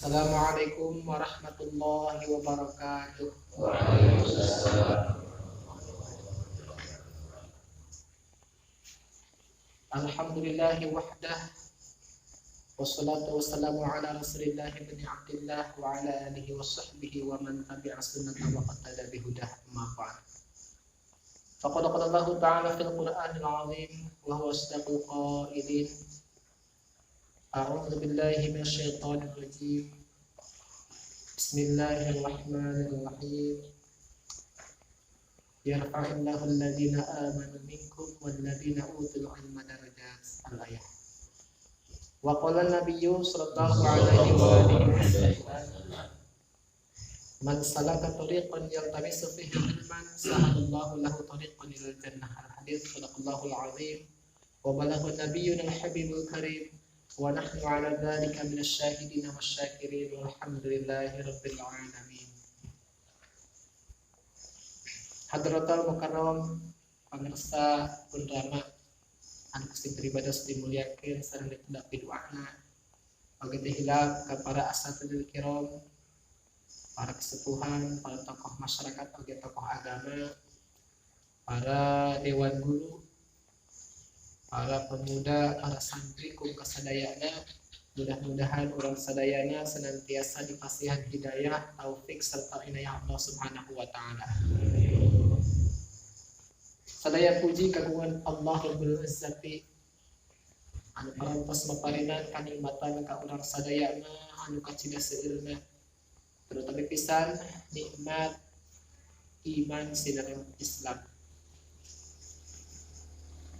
Assalamualaikum warahmatullahi wabarakatuh. Alhamdulillahi wahdah. Wassalatu wassalamu ala rasulillahi ibn Abdillah wa ala alihi wa sahbihi wa man tabi'a sunnata wa qattada bihudah amma ba'd. Faqad qala Allah ta'ala fil Qur'anil 'azim wa huwa asdaqul qailin. A'udzu billahi minasy syaithanir rajim. Bismillahirrahmanirrahim. Yarfa'illahu alladhina amanu minkum walladhina utul 'ilma darajat. Al-ayah. Wa qala an-nabiyyu sallallahu alaihi wa alihi wasallam, man salaka tariqan yaltamisu fihi 'ilman sahalallahu lahu tariqan ilal jannah. Al-hadits sadaqallahu al-'azim wa balagha nabiyyuna al-habibul karim wa nahnu 'ala dhalika minasy syahidin wasyakirin walhamdulillahi rabbil 'alamin. Hadratul mukarram pamirsa pun rama anu Gusti beribadah dimuliakeun sareng tidak biduana bagi dihilak kepada asatidul kiram, para kesepuhan, para tokoh masyarakat, bagi tokoh agama, para dewan guru, para pemuda, para santri kum kasadayana. Mudah-mudahan orang sadayana senantiasa dipasihan hidayah, taufik serta inayah Allah Subhanahu wa taala. Sadaya puji kagungan Allah Rabbul Izzati anu parantos maparinan kanikmatan ka urang sadayana anu kacida seueurna, terutama pisan nikmat iman sidaran Islam.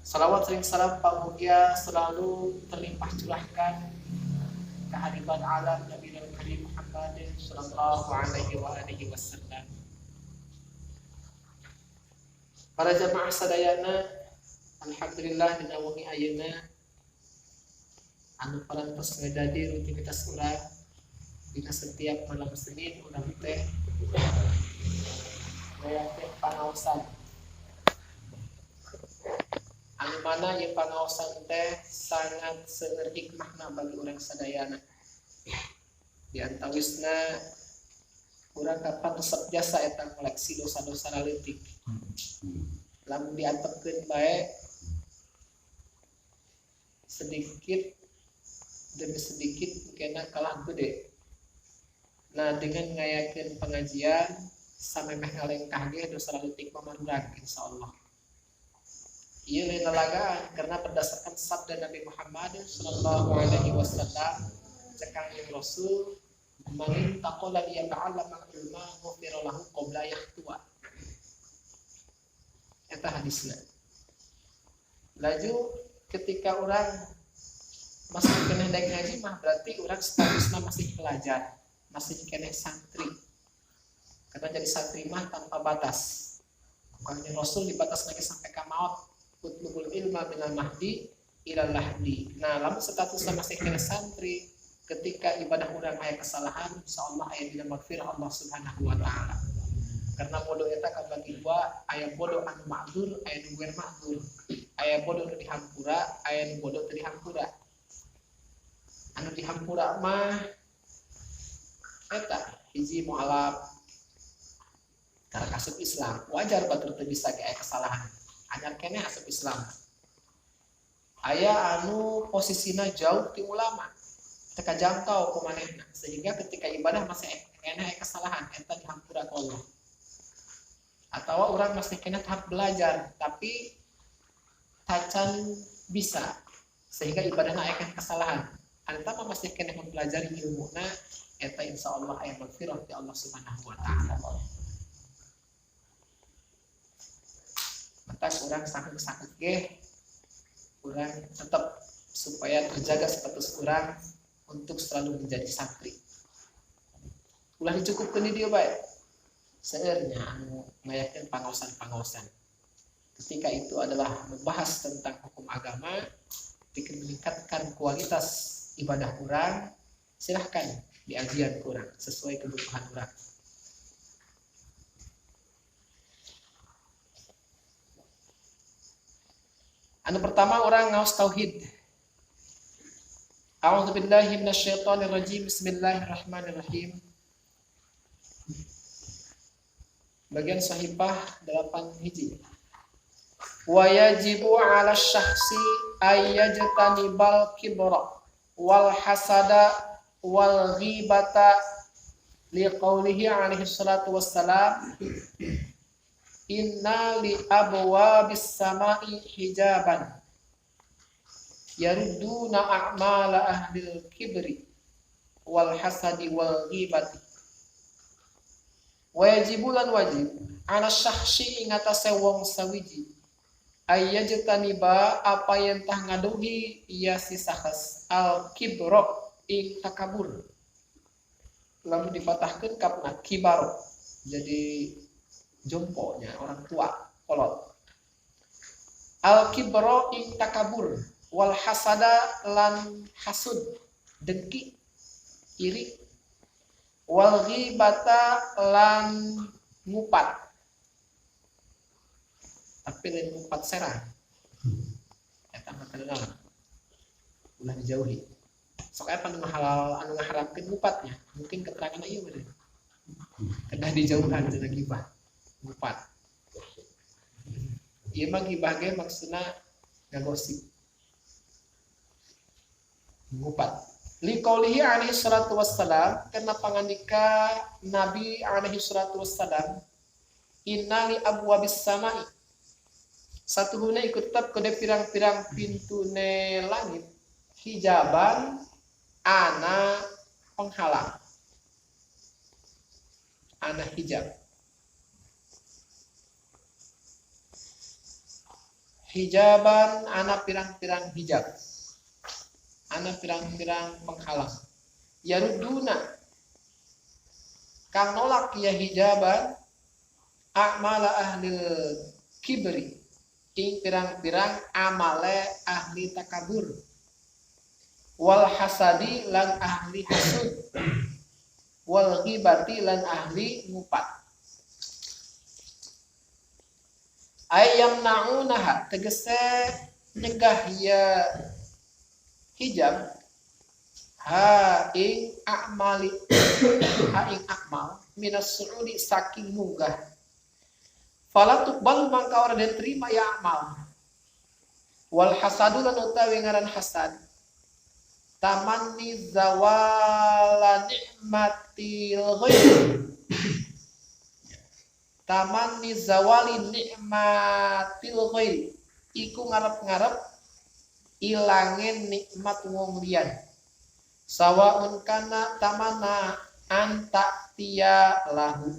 Salawat sering salam pamugia selalu terlimpah curahkan kehadiran alam Nabi Karim Muhammad sallallahu alaihi wa alihi wasallam. Para jamaah sadayana, alhamdulillah dina wengi ayeuna anu parantos ngadadi rutinitas urang dina setiap malam Senin urang teh aya teh pangaosan. Anu mana ieu pangaosan teh sangat seueur hikmahna bagi urang sadayana. Di antawisna urang kapan resep jasa eta koleksi dosa-dosa leutik. Lamun diantepkeun bae sedikit demi sedikit kena kalah gede. Nah, dengan ngayakeun pengajian samemeh ngalengkah ge dosa leutik pamanurang insyaallah. Ieu lain lalagaan karena berdasarkan sabda Nabi Muhammad sallallahu alaihi wasallam cekang Rasul, "Man taqala liya'allama ilma ghufira lahu qabla yahtua." Eta hadisna. Laju ketika orang masih keneh daek ngaji mah berarti orang statusna masih pelajar, masih keneh santri. Karena jadi santri mah tanpa batas. Bukannya Rasul dibatas lagi sampai ka maut. Utlubul ilma minal mahdi ilal lahdi. Nah, lamun statusna masih keneh santri, ketika ibadah urang aya kesalahan, insyaallah aya dina maghfirah Allah Subhanahu wa taala. Karena bodoh eta kabagi dua, aya bodoh anu ma'dzur, aya nu guer ma'dzur. Aya bodoh nu dihampura, aya nu bodoh teu dihampura. Anu dihampura mah eta hiji mualaf karena asup Islam, wajar batur teu bisa ge aya kesalahan. Anyar keneh asup Islam. Aya anu posisina jauh ti ulama, teu kajangkau ku manehna, sehingga ketika ibadah masih keneh aya kesalahan, eta dihampura ku Allah. Atau orang masih kena tahap belajar tapi tacan bisa sehingga ibadahna aya kesalahan. Anta mah masih kena mempelajari ilmuna, eta insyaallah aya maghfirah ti Allah Subhanahu wa taala. Maka orang sakit ge orang tetap supaya terjaga status orang untuk selalu menjadi santri. Ulah dicukupkeun di dieu bae. Sebenarnya ngayakeun pangaosan-pangaosan. Ketika itu adalah membahas tentang hukum agama, bikin meningkatkan kualitas ibadah urang, silahkan diajian urang sesuai kebutuhan urang. Anu pertama orang ngaos tauhid. A'udzubillahi minasyaitonirrajim. Bismillahirrahmanirrahim. Bagian Sahifah 8 hiji. Wa yajibu 'ala syakhsi ayyajtanibal kibra wal hasada wal ghibata liqaulihi alaihi salatu wassalam inna li abwabis sama'i hijaban yarudduna a'mala ahlil kibri wal hasadi wal ghibati. Wajibulan wajib ana syakhsi ing atase wong sawiji ayyajtaniba apa yang tah ngaduhi iya si sakhs al kibro ing takabur. Lalu dipatahkeun kapna kibaro jadi jomponya orang tua kolot. Al kibro ing takabur wal hasada lan hasud dengki iri wal ghibata lan ngupat tapi lain ngupat serang eta mah kenal ulah dijauhi sok eta anu halal anu ngaharamkeun ngupatnya mungkin keterangan ieu bener kedah dijauhan cenah gibah ngupat ieu mah gibah ge maksudna ngagosip ngupat liqaulihi alaihi salatu wassalam karena pangandika Nabi alaihi salatu wassalam inna li abwabis samai satuhuna ikut tetap kode pirang-pirang pintune langit hijaban ana penghalang ana hijab hijaban ana pirang-pirang hijab ana pirang-pirang penghalang yaruduna kang nolak ya hijaban a'mala ahlil kibri ing pirang-pirang amale ahli takabur wal hasadi lan ahli hasud wal ghibati lan ahli ngupat ayam na'unaha tegese nyegah ya hijab ha ing a'mali ha ing akmal minas su'udi saking munggah fala tuqbalu mangka ora den terima ya amal wal hasadu lan utawi ngaran hasad tamanni zawala nikmatil ghairi tamanni zawali nikmatil ghairi iku ngarep-ngarep ilangin nikmat wong liyan sawaun kana tamana anta tiya lahu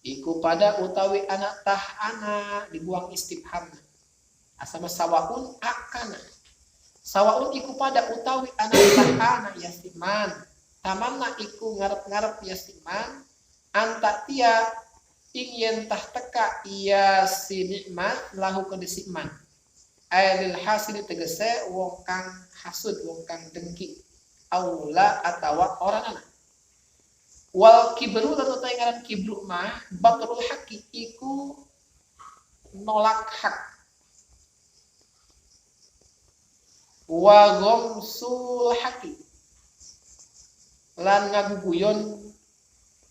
iku pada utawi anak tah ana dibuang istifham asama sawaun akana sawaun iku pada utawi anak tah ana yasiman tamanna iku ngarep-ngarep yasiman anta tiya ing yen tah teka iya si nikmat lahu kedisiman ailil hasid tegese wong kang hasud wong kang dengki aula atawa orang anak wal kibru lan utawi ngaran kibru mah batrul haqi iku nolak hak wa ghamsul haqi lan ngaguguyon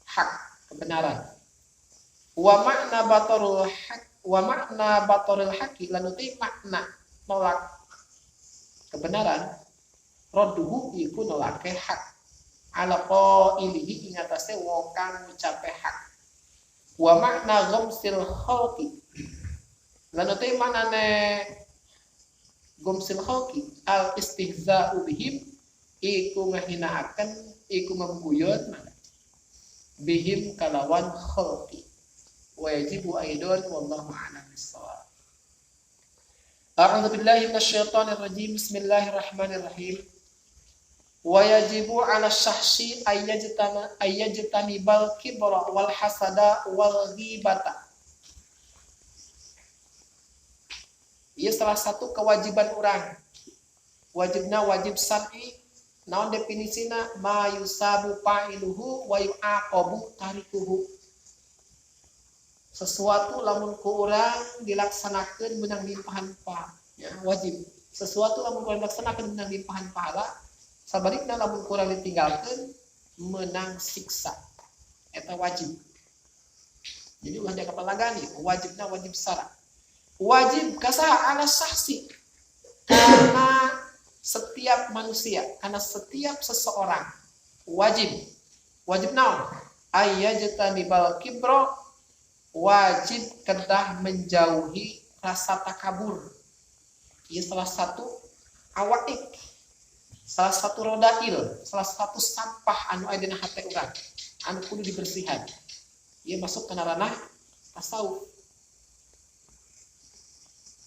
hak kebenaran wa makna batrul haq wa makna batoril haqi lan uti makna nolak kebenaran rodduhu iku nolake hak ala qailihi ing atase wong kang ngucape hak wa makna ghamsil khalqi lan uti maknane ghamsil khalqi al istihza'u bihim iku ngahinaaken iku ngaguyon bihim kalawan khalqi wajibu aidon wallahu a'lam bissawab. A'udzu billahi minasyaitonir rajim. Bismillahirrahmanirrahim. Wa yajibu 'ala syakhsi ayyajtanibal kibra wal hasada wal ghibata. Ia salah satu kewajiban orang. Wajibna wajib syar'i. Naon definisina ma yusabu fa'iluhu wa yu'aqabu tarikuhu. Sesuatu lamun ku urang dilaksanakeun menang limpahan pahala ya, wajib sesuatu lamun ku dilaksanakeun menang limpahan pahala Sabalikna lamun kurang ditinggalkeun menang siksa. Eta wajib. Jadi ulah jaga pelagani, wajibna wajib syarat. Wajib kasaha ana saksi. Karena setiap manusia, karena setiap seseorang wajib naon? Ayyajtanibal kibro, wajib kedah menjauhi rasa takabur. Ieu salah satu awaik, salah satu rodail, salah satu sampah anu aya dina hate urang, anu kudu dibersihan. Ieu masuk kana ranah tasawuf.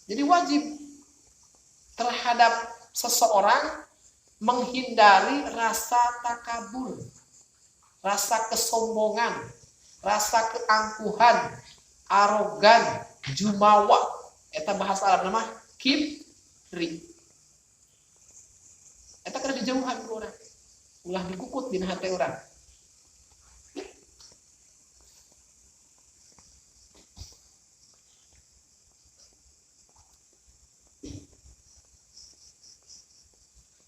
Jadi wajib terhadap seseorang menghindari rasa takabur, rasa kesombongan, rasa keangkuhan, arogan, jumawa. Eta bahasa Arab nama kibri. Eta kada dijauhan ku urang. Ulah digukut dina hate urang.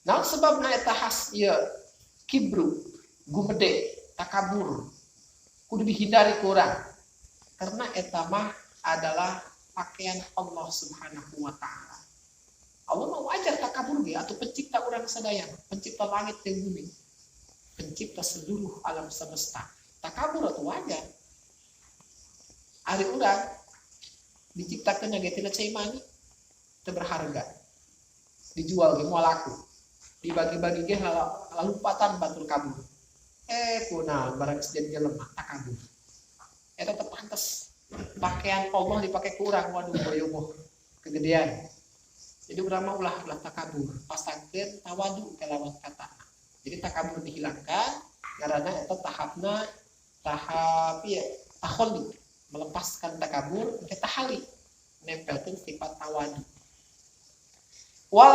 Naon sebabna eta has ieu kibru, gumede, takabur. Kudu dihindari ku urang. Karena eta mah adalah pakaian Allah Subhanahu wa taala. Allah mau wajar takabur ge atuh pencipta urang sadaya, pencipta langit dan bumi, pencipta seluruh alam semesta. Takabur atuh wajar. Ari urang diciptakeun ge tina cai mani teu berharga. Dijual ge moal laku. Dibagi-bagi ge lalumpatan batur kabur. Kunaon barang sejen jelema takabur. Eta teu pantes. Pakaian Allah dipakai kurang, waduh boyogoh kegedean. Jadi urang mah ulah takabur, pasangkeun tawadu kalawan kata. Jadi takabur dihilangkan, karena eta tahapna tahap ieu takhallud, melepaskan takabur ke tahali, nempelkeun sifat tawadu. Wal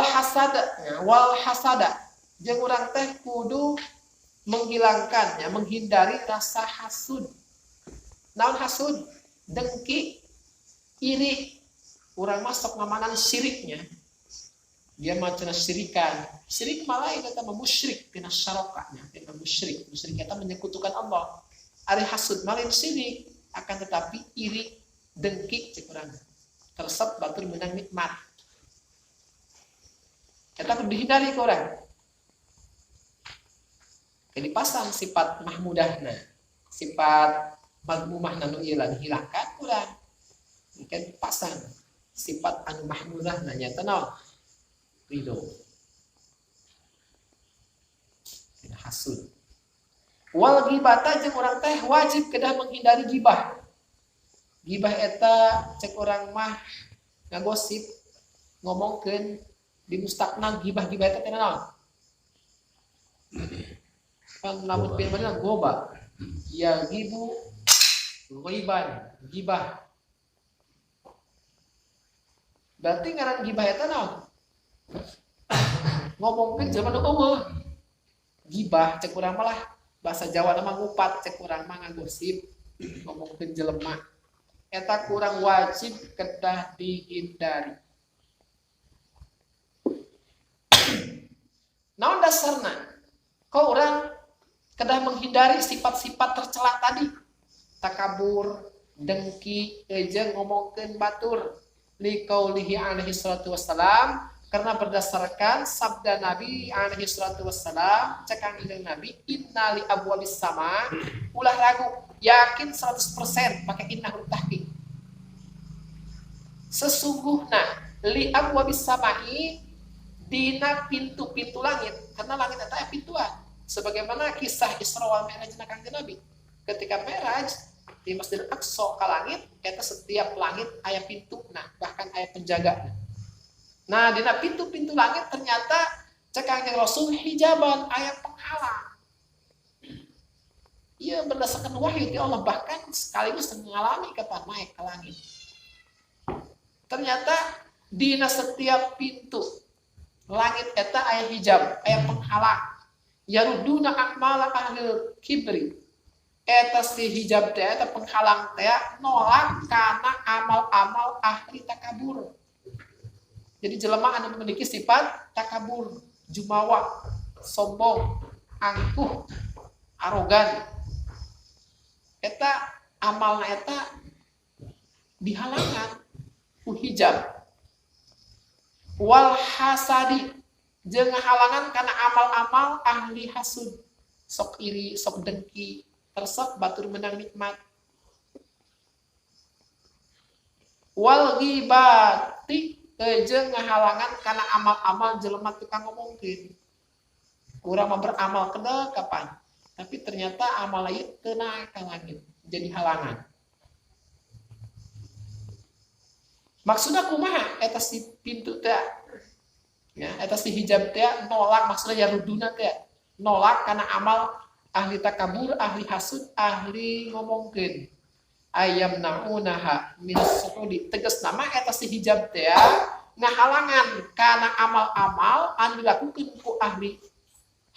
hasada jeung urang teh kudu menghilangkan, menghindari rasa hasud. Naon hasud? Dengki, iri. Urang masuk ngamanan syiriknya. Dia macana syirikan. Syirik malah eta mah musyrik tina syarokahnya, eta musyrik. Musyrik eta menyekutukan Allah. Ari hasud malah syirik, akan tetapi iri, dengki cek urang. Tersep batur meunang nikmat. Eta kudu dihindari ku urang. Jadi pasang sifat mahmudahna, sifat madmumahna nu ieu dihilangkan urang. Mungkin pasang sifat anu mahmudahna nyata naon? Ridho. Tidak hasud. Wal ghibata jeung urang teh wajib kedah menghindari gibah. Gibah eta cek urang mah ngagosip, ngomongkeun di mustakna gibah-gibah eta teh naon? Pan lamun pilih goba. Ya gibu ghiban, gibah. Berarti ngaran gibah eta naon? Ngomongkeun jelema nu eueuh. Gibah cek urang mah lah bahasa Jawa nama ngupat, cek urang mah ngagosip, ngomongkeun jelema. Eta kurang wajib kedah dihindari. Naon dasarna? Kau urang kedah menghindari sifat-sifat tercela tadi. Takabur, dengki, jeung ngomongkeun batur. Liqaulihi alaihi salatu wassalam, karena berdasarkan sabda Nabi alaihi salatu wassalam, cekang jeung Nabi, inna li abwabis sama, ulah ragu, yakin 100% pakai inna huruf tahqiq. Sesungguhna li abwabis samai dina pintu-pintu langit, karena langit eta pintuan. Sebagaimana kisah Isra wal Mi'raj Kanjeng Nabi. Ketika Mi'raj di Masjidil Aqsa ka langit, eta setiap langit aya pintuna, bahkan aya penjagana. Nah, dina pintu-pintu langit ternyata cek Kanjeng Rasul hijaban, aya penghalang. Iya berdasarkan wahyu ya Allah, bahkan sekaligus mengalami kapan naik ke langit. Ternyata dina setiap pintu langit eta aya hijab, aya penghalang. Yaruduna akmala ahli kibri. Eta si hijab teh eta penghalang teh nolak kana amal-amal ahli takabur. Jadi jelema anu memiliki sifat takabur, jumawa, sombong, angkuh, arogan. Eta amalna eta dihalangan ku hijab. Wal hasadi jeung halangan kana amal-amal ahli hasud, sok iri, sok dengki, tersep batur menang nikmat. Wal ghibati jeung ngahalangan kana amal-amal jelema tukang ngomongkeun. Urang mah beramal kedek kapan, tapi ternyata amal ieu teu naek ka langit, jadi halangan. Maksudna kumaha eta si pintu teh? Ya, eta si hijab teh nolak, maksudnya yaruduna teh nolak karena amal ahli takabur, ahli hasud, ahli ngomongkeun. Ayam naunaha min suhudi, tegas nama eta si hijab teh ngahalangan karena amal-amal anu dilakukeun ku ahli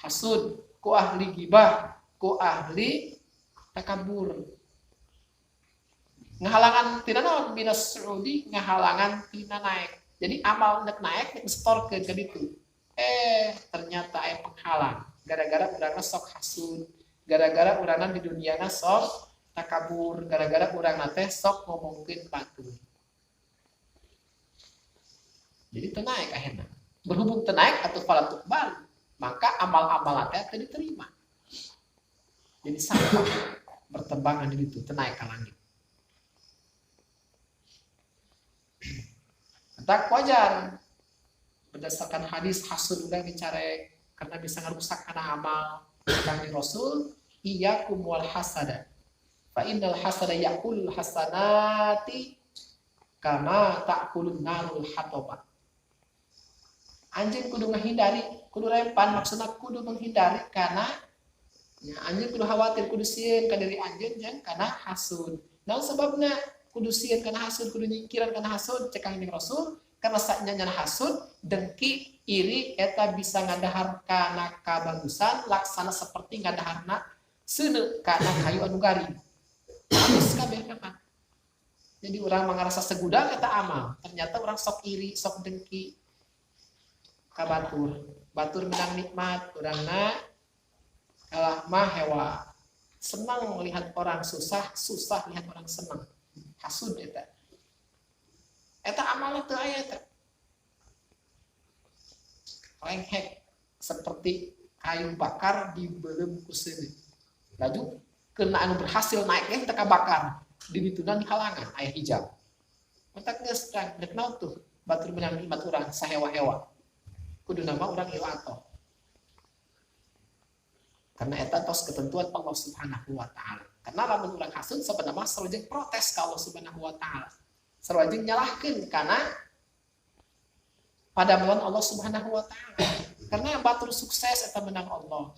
hasud, ku ahli gibah, ku ahli takabur. Ngahalangan tina naon minas suudi, ngahalangan tina naik. Jadi amal nek naik nek store ke ditu. Ternyata aya penghalang. Gara-gara urangna sok hasud, gara-gara urangna di duniana sok takabur, gara-gara urangna teh sok ngomongkeun batur. Jadi teu naik akhirna. Berhubung teu naik atuh falatuk bal, maka amal-amal teh teu diterima. Jadi sampah bertembangan di ditu, teu naik ka langit. Tak wajar berdasarkan hadis hasud udah dicarek karena bisa ngerusak karena amal kami Rasul iyyakum wal hasada fa innal hasada yaqul hasanati kama ta'kulun narul hataba. Anjeun kudu menghindari, kudu rempan, maksudna kudu menghindari karena ya, anjeun kudu khawatir, kudu sieun ka diri anjeun jeung kana hasud. Naon sababna kudu sieun kana hasud, kudu nyingkiran kana hasud, cek Kanjeng Rasul, karena saknya hasud, dengki, iri, eta bisa ngadahar kana kabagusan, laksana seperti ngadaharna seuneu kana kayu anu garing. Habis kabeh kan. Jadi orang mengarasa segudang eta amal, ternyata orang sok iri, sok dengki ka batur. Batur menang nikmat, urangna kalah mah hewa. Senang melihat orang susah, susah lihat orang senang. Hasud eta. Eta amalna teu aya eta. Lenghek seperti kayu bakar dibelem ku seuneu. Laju kena anu berhasil naik teh teu kabakar. Di dituna di halangan aya hijab. Matak geus rek naon tuh batur menang nikmat urang sahewa-hewa. Kudu nama urang ieu atoh. Karena eta tos ketentuan Allah Subhanahu wa taala. Karena lamun urang hasud sebenarnya sarojeng protes ka Allah Subhanahu wa taala. Sarojeng nyalahkeun kana padamuan Allah Subhanahu wa taala. Karena batur sukses eta menang Allah.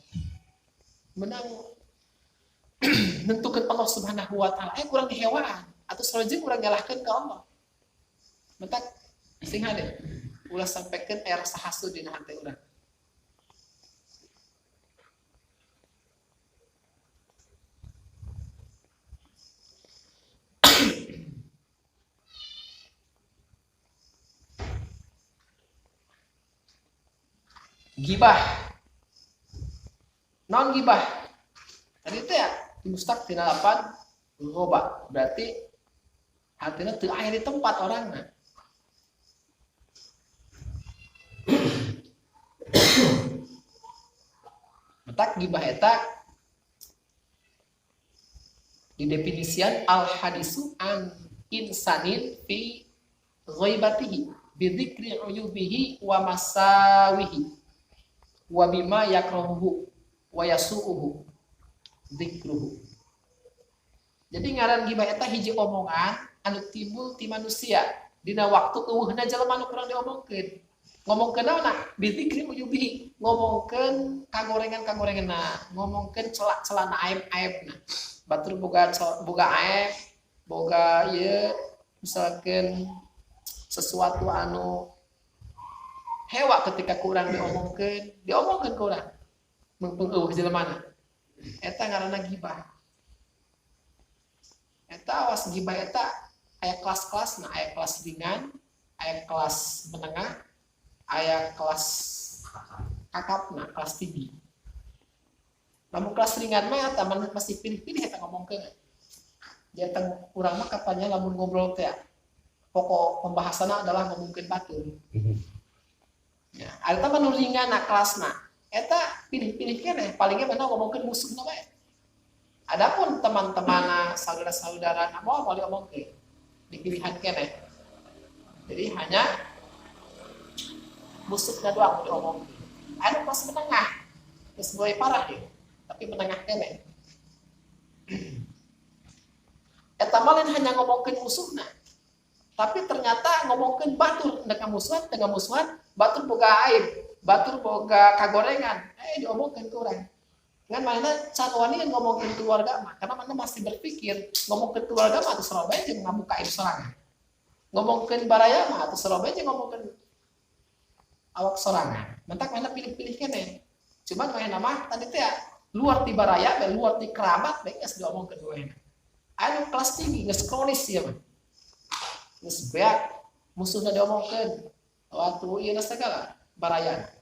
Menang nentukeun Allah Subhanahu wa taala. Kurang dihewaan atau sarojeng urang nyalahkeun ka Allah. Mentak sing hade ulah sampaikeun aya rasa hasud dina hate urang. Gibah. Non gibah. Tadi itu ya mustaq tina lapan loba. Berarti hatina teu aya di tempat orangna. Matak gibah eta didefinisian al hadisu an insanin fi ghaibatihi bi dzikri uyubihi wa masawihi wa bima yakrahuhu wa yasuuhu dzikruhu. Jadi ngaran gibah eta hiji omongan anu timbul ti manusia dina waktu eueuhna jelema anu kurang diomongkeun. Ngomongkeun naon? Bi dzikri uyubihi, ngomongkeun kagorengan-kagorenganna, ngomongkeun celak-celana aib-aibna. Batur boga aib, boga ieu misalkeun sesuatu anu hewa ketika kurang diomongkeun ke urang mengpung eueuh jelemana eta ngaranna gibah. Eta awas gibah eta aya kelas-kelasna, aya kelas ringan, aya kelas menengah, aya kelas kakapna kelas tinggi. Namun kelas ringan mah taman masih pilih-pilih eta ngomongkeun. Dia tang urang mah kapanya lamun ngobrol teh pokok pembahasannya adalah ngomongkeun batur. Ya, ada mah nu ringan na kelasna. Eta pilih-pilih keneh palingnya mana ngomongkeun musuhna bae. Adapun teman-teman saudara-saudara mau diomongkeun dipilihan keneh. Jadi hanya musuhnya doang diomongkeun. Anu pas menengah geus mulai parah ya, tapi menengah keneh. Eta mah hanya ngomongkeun musuhna. Tapi ternyata ngomongkeun batur dengan musuhan batur boga aib, batur boga kagorengan. Diomongkeun ke urang. Ngan mana can yang ngomongkeun keluarga mah karena mana masih berpikir ngomongkeun keluarga mah atuh Surabaya jeung ngabuka aib sorangan. Ngomongkeun baraya mah atuh Surabaya jeung ngomongkeun awak sorangan. Mentak mana pilih-pilih keneh. Cuman mana mah tadi teh luar ti baraya, luar ti kerabat bae geus diomongkeun we. Anu kelas tinggi geus kronis ya mah. Geus beak musuhna diomongkeun. Waktu ieu segala baraya.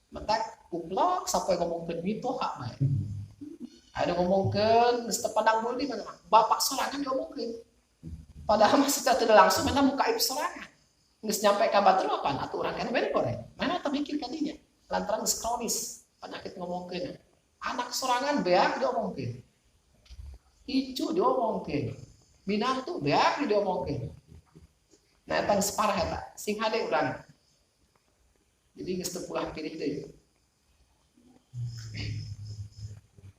Mentak kuplok sampai ngomongkeun mitoha mah. Ada ngomongkeun geus teu pandang budi mana mah. Bapak sorangan diomongkeun. Padahal masih tidak langsung mana muka aib sorangan. Geus nyampe ka batur apa atuh urang kana bere korek. Mana teu mikir ka dinya. Lantaran geus kronis penyakit ngomongkeun. Anak sorangan beak diomongkeun. Icu diomongkeun. Minantu beak diomongkeun. Nah eta geus parah eta. Sing hade urang. Jadi geus teu pulah pilih deui.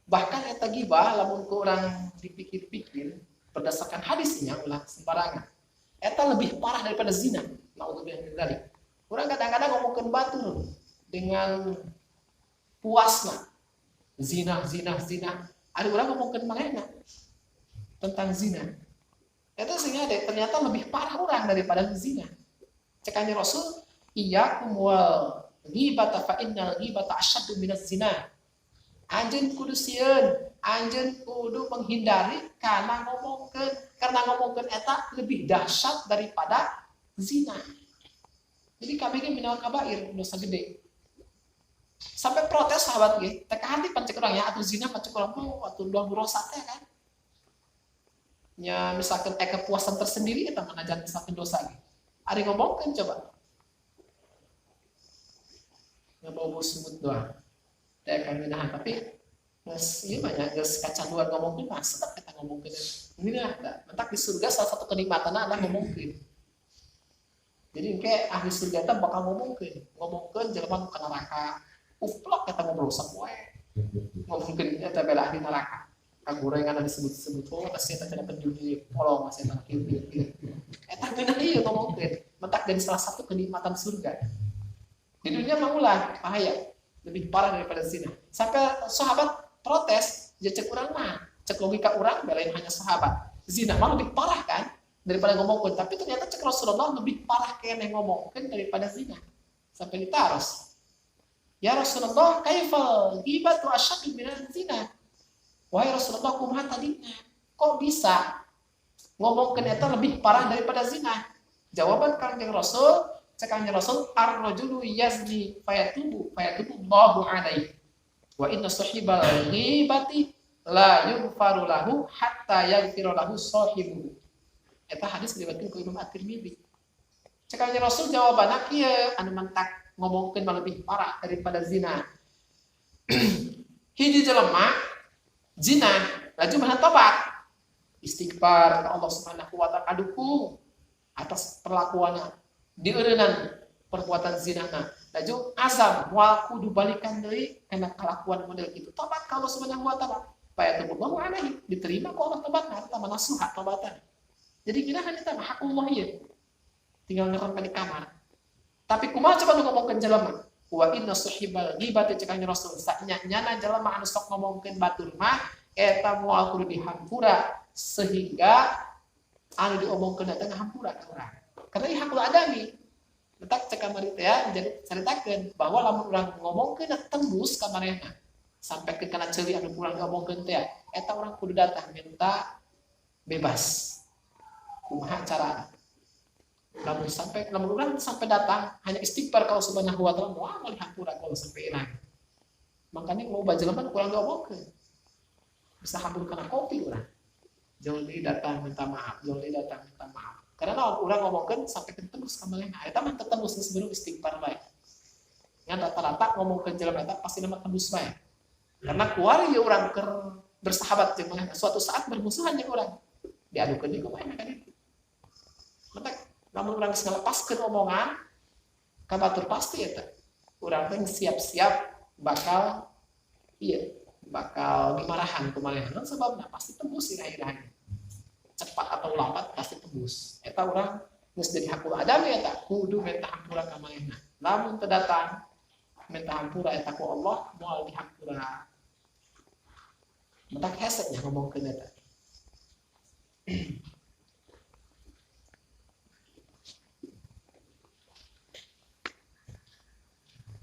Bahkan eta gibah lamun ku urang dipikir-pikir berdasarkan hadisnya ulah sembarangan. Eta lebih parah daripada zina. Naudzubillah min dzalik. Urang kadang-kadang ngomongkeun batur dengan puasna. Zina. Ada urang ngomongkeun manehna tentang zina. Eta sehingga ternyata lebih parah urang daripada zina. Cek kanjeng Rasul, iyyakum wal ghibata fa innal ghibata asyaddu minaz zina. Anjeun kudu sieun, anjeun kudu menghindari karena ngomongkeun eta lebih dahsyat daripada zina. Jadi kami ge minal kabair, dosa gede. Sampai protes sahabat ge, teh kahati pancek urang ya atuh zina pancek urang mah atuh dosa teh kan. Ya misalkan kepuasan tersendiri eta manajan misalkan dosa ge. Ari ngomongkeun coba. Ngabau sebut doang. Teh kami nahan tapi geus ieu mah nya geus kacanduan ngomongkeun mah sedep eta ngomongkeun. Ini lah, mentak di surga salah satu kenikmatanna adalah ngomongkeun. Jadi engke ahli surga teh bakal ngomongkeun jelema nu ka neraka. Uplok eta ngobrol sapoe. Ngomongkeun eta bela ahli neraka. Kagorengan disebut-sebut oh pasti eta cenah penjudi, polong masih eta kieu. Eta geunah ieu ngomongkeun, mentak jadi salah satu kenikmatan surga. Di dunia mah ulah bahaya, lebih parah daripada zina. Sampai sahabat protes, ya cek urang mah, cek logika urang belain hanya sahabat. Zina mah lebih parah kan daripada ngomongkeun, tapi ternyata cek Rasulullah lebih parah keneh ngomongkeun daripada zina. Sampai ditaros. Ya Rasulullah, kaifal ghibatu asyaddu minaz zina? Wahai Rasulullah, kumaha tadinya? Kok bisa ngomongkeun eta lebih parah daripada zina? Jawaban kanjeng Rasul, cek kanjeng Rasul, ar-rajulu yazni fayatubu Allahu alaihi. Wa inna sahibal ghibati la yughfaru lahu hatta yaghfira lahu sahibuhu. Eta hadis diriwayatkeun ku Imam At-Tirmidzi. Cek kanjeng Rasul jawabanna kieu anu mentak ngomongkeun lebih parah daripada zina. Hiji jelema zina laju mah tobat. Istighfar ka Allah Subhanahu wa taala dukung atas perlakuanna dieureunnan perbuatan zinana. Laju azam moal kudu balikan deui kana kalakuan model kitu. Tobat ka Allah Subhanahu wa taala. Paya teu mau aneh diterima ku Allah tobatna eta mah nasuha tobatan. Jadi kira eta mah hakullah ieu. Tinggal ngerem di kamar. Tapi kumaha coba nu ngomongkeun jelema? Wa inna sahibal ghibati cekanya Rasul saknya nyana jelema anu sok ngomongkeun batur mah eta moal kudu dihampura sehingga anu diomongkeun eta ngahampura ka urang. Karena ieu hakul adami. Letak cek kamari teh jadi caritakeun bahwa lamun urang ngomongkeun tembus ka manehna sampai ke kana ceuli anu urang diomongkeun teh eta urang kudu datang minta bebas. Kumaha carana? Lamun orang sampai datang hanya istighfar kalau subhanahu wa ta'ala mau melihat pura kalau sampai irang. Makanya mau bajelaman kurang diomongkeun. Bisa habur kana kopi urang. Joli datang minta maaf, joli datang minta maaf. Karena orang ngomongkeun sampai tembus ka malena. Eta mah tembus sebelum istighfar bae. Yang rata-rata ngomongkeun jelema eta pasti nama tembus bae. Karena keluar ya orang bersahabat jeung malena. Suatu saat bermusuhan jeung orang. Diadukeun deui kumaha kan itu. Mata namun orang geus ngalepaskeun omongan ka batur pasti eta. Urang teh siap-siap bakal dimarahan kumaha. Sebabna pasti tembus iraha-iraha. Cepat atau lambat pasti tembus. Eta urang geus jadi hakul adam eta kudu minta hampura ka manehna. Lamun teu datang minta hampura eta ku Allah moal dihampura. Mentak hesek nya ngomongkeun eta.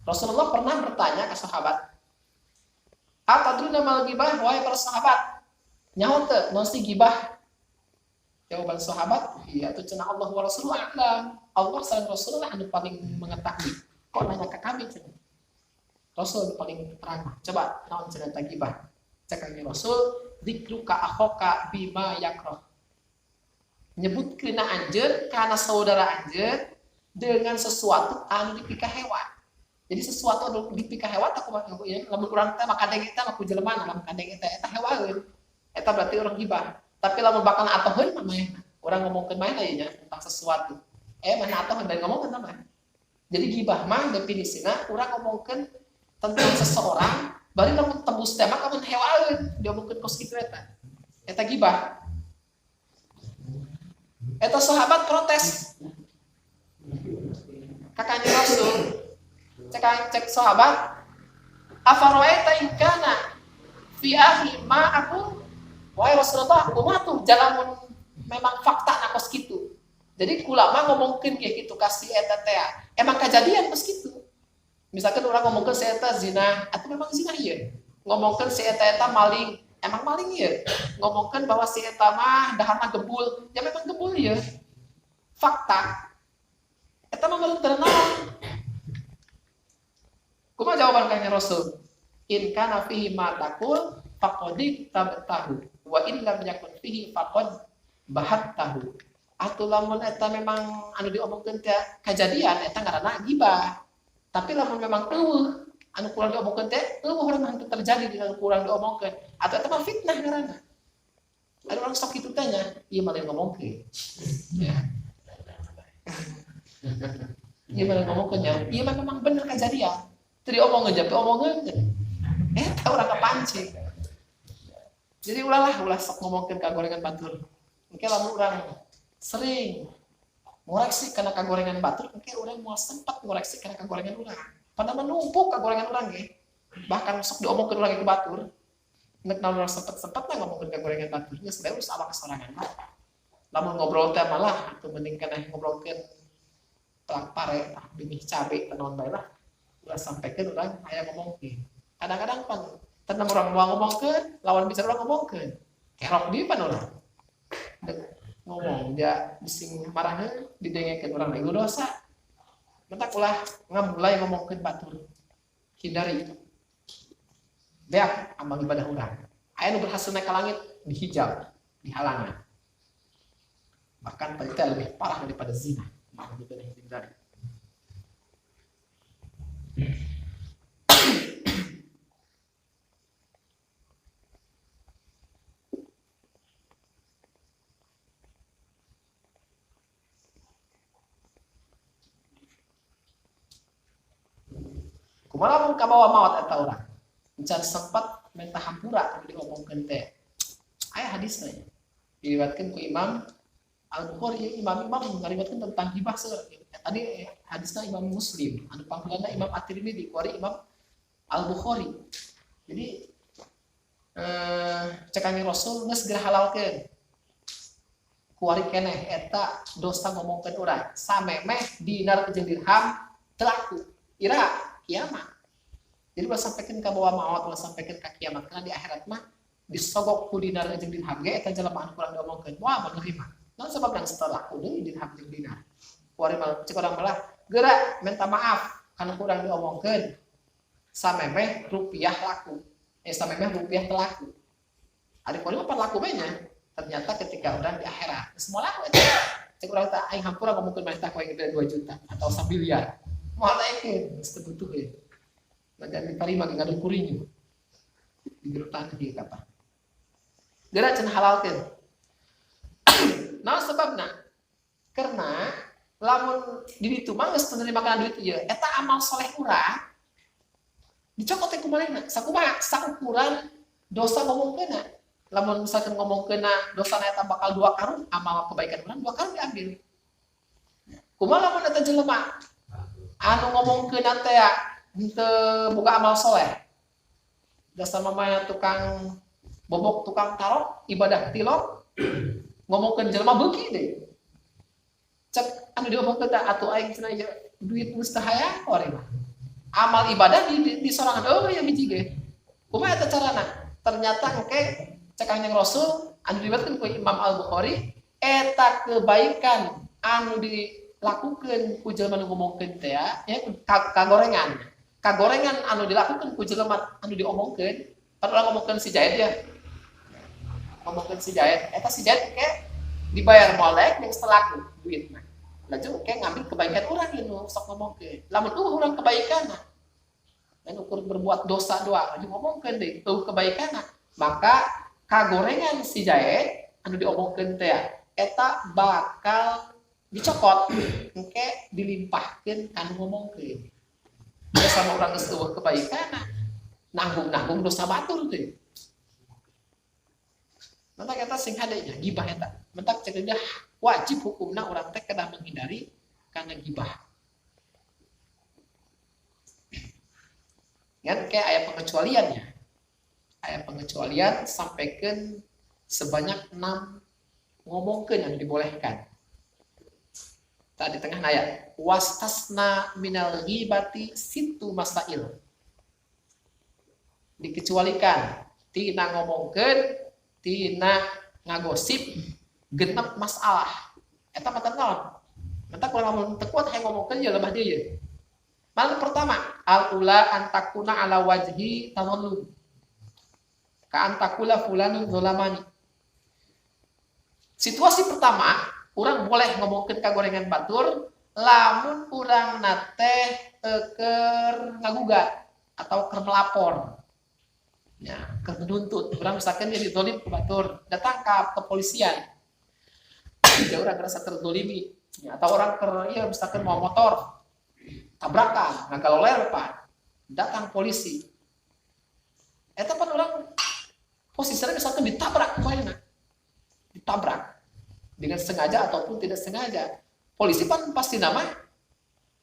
Rasulullah pernah bertanya ke sahabat, "Atadruna mal gibah?" Wahai para sahabat, nyaho teu naon si gibah? Jawaban sahabat, "Iya atuh cenah Allah wa Rasulullah a'lam." Allah sareng Rasulullah anu paling mengetahui. Kok nanya ke kami cenah? Rasul paling terang. Coba naon cenah ta gibah? Cek Rasul, "Dzikruka akhaka bima yakrah." Nyebutkeun anjeun kana saudara anjeun dengan sesuatu anu dipikah hewan. Jadi sesuatu anu dipikah hewan tak kumaha ya, lamun urang teh makadeng eta mah ku jelema lamun kadeng eta hewaeun. Eta berarti urang gibah. Tapi lamun bakal atoheun mah mah urang ngomongkeun mah ieu nya tentang sesuatu. Mana atoheun bari ngomongkeun mah. Jadi gibah mah definisina urang ngomongkeun tentang seseorang bari lamun tembus teh mah kamun hewaeun diomongkeun kos kitu eta. Eta gibah. Eta sahabat protes. Kakaknya Rasul cek sahabat, afaroeta ikana fi akhi ma aku, wahai Rasulullah, kumaha tuh jalamun memang fakta nakos kitu. Jadi kula mah ngomongkeun ge kitu kasih eta teh. Emang kejadian geus kitu. Misalkan orang ngomongkeun si eta zina, atuh memang zina ieu. Ngomongkeun si eta maling, emang maling ieu. Ngomongkeun bahwa si eta mah daharna gebul, ya memang gebul ieu. Fakta. Eta mah meureun naon? Kumaha jawaban kanjeng Rasul? In kana fihi ma taqul faqad tabtahu wa in lam yakun fihi faqad bahattahu. Atuh lamun eta memang anu diomongkeun teh kejadian eta ngaranna gibah. Tapi lamun memang eueuh anu kurang diomongkeun teh eueuh urang hantu terjadi di anu kurang diomongkeun atau eta mah fitnah ngaranna. Ada orang sok kitu teh nya, ieu mah lain ngomongkeun. Ya. Ieu mah ngomongkeun nya, ieu mah memang bener kejadian. Tadi omong aja, omongan tahu orang kepancing. Jadi ulah sok ngomongin kagorengan batur. Mungkin lamun orang sering ngoreksi karena kagorengan batur, mungkin orang mau sempat ngoreksi karena kagorengan orang. Padahal menumpuk kagorengan orang ya. Bahkan sok diomongin orang ke batur. Nek namun orang sempat ngomongin kagorengan batur, ya sebenarnya urus awak kesorangan lah. Lamun ngobrol teh malah atau mending kana ngobrolkeun pelak pare, binih cabe tenon bae lah. Ulah sampaikan orang aya ngomongkeun. Kadang-kadang pan tenang orang mau ngomongkeun, lawan bicara orang ngomongkeun. Kerok di pan orang. Ngomong dia bising marahnya didengekeun orang ego dosa. Mentak ulah ngamulai ngomongkeun batur. Hindari. Beak amal ibadah urang. Aya nu berhasil naik ka langit dihijab, dihalangan. Bahkan itu lebih parah daripada zina. Maka kita hindari. Kumaha mun kabawa maot eta urang? Encan sempat minta hampura kalau diomongkeun teh. Aya hadisna nya. Diriwayatkeun ku Imam Al-Bukhari, imam ngariwayatkeun tentang gibah seueur. Tadi hadisna Imam Muslim, anu panggilanna Imam At-Tirmidzi, kuari Imam Al-Bukhari. Jadi cekani Rasul geus geura halalkeun. Kuari keneh eta dosa ngomongkeun urang. Samemeh dinar jeung dirham teu laku. Ira kiamat. Jadi ulah sampaikan ke bawah maut, ulah sampaikan ke kiamat. Karena di akhirat mah disogok ku dinar jeung dirham ge eta jelema anu kurang diomongkeun. Moal menerima. Naon sebab dan setelah laku deui dirham jeung dinar. Kuari malah cek orang malah gerak minta maaf karena kurang diomongkeun samemeh rupiah laku. Samemeh rupiah telaku. Ari kuari mah laku banyak. Ternyata ketika orang di akhirat semua laku itu. Cek orang tak aing hampura ngomongkeun mah tah koe gede 2 juta atau 1 miliar. Moal aing geus butuh we. Badan diparima ngadu kurinyu. Di gerutan di kapal. Gerak cenah halalkeun. Nah sebabna karena lamun di ditu mah geus penerima kana duit ieu eta amal soleh urang dicokot teh kumaha sakumaha sakukuran dosa ngomongkeunna lamun misalkan ngomongkeunna dosana eta bakal 2 karung amal kebaikan urang 2 karung diambil kumaha lamun eta jelema anu ngomongkeunna teh henteu boga amal soleh dasar mamaya tukang bobok tukang tarok ibadah tilok ngomongkeun jelema beuki deui cek anu diomongkeun teh atuh aing cenah duit mustahaya ori mah amal ibadah di sorangan oh ya biji ge kumaha eta carana ternyata engke cek Kanjeng Rasul anu diriwayatkeun ku Imam Al-Bukhari eta kebaikan anu dilakukeun ku jelema nu ngomongkeun teh ya kagorengan anu dilakukeun ku jelema anu diomongkeun pan urang ngomongkeun si Jaid ya ngomongkeun si Jaid eta si Jaid ke dibayar molek jeung setelaku duit mah laju kayak ngambil kebaikan orang ini sok ngomongkeun lamun orang kebaikanna dan ukur berbuat dosa doa laju ngomongkeun deui kebaikanna maka kagorengan si Jaid anu diomongkeun teh eta bakal dicokot engke dilimpahkeun anu ngomongkeun sama orang geus eueuh kebaikanna nanggung dosa batur teh mentak eta sing hadenya gibah eta mentak cek dia wajib hukumna orang teh kedah menghindari karena gibah. Kan kayak aya pengecualiannya. Aya pengecualian sampaikan sebanyak 6 ngomongkeun yang dibolehkan. Tadi tengah ayat wastasna minal ghibati situ masail. Dikecualikan tina ngomongkeun tina ngagosip genep masalah eta mah naon mata kalau lamun teu kuat hayang ngomongkeun ya lemah deui mana pertama al ula antakuna ala wajhi tanallum ka antakula fulanun zolamani situasi pertama urang boleh ngomongkeun kagorengan batur lamun urang nate keur ngagugat atau keur melapor ya keur nuntut urang misalkan dia didolim ku batur datang ka kepolisian dia orang merasa terdolimi ya, atau orang ya misalkan mau motor tabrakan ngagaloler pak datang polisi eta pan orang posisinya misalkan ditabrak poinna ditabrak dengan sengaja ataupun tidak sengaja polisi pan pasti nama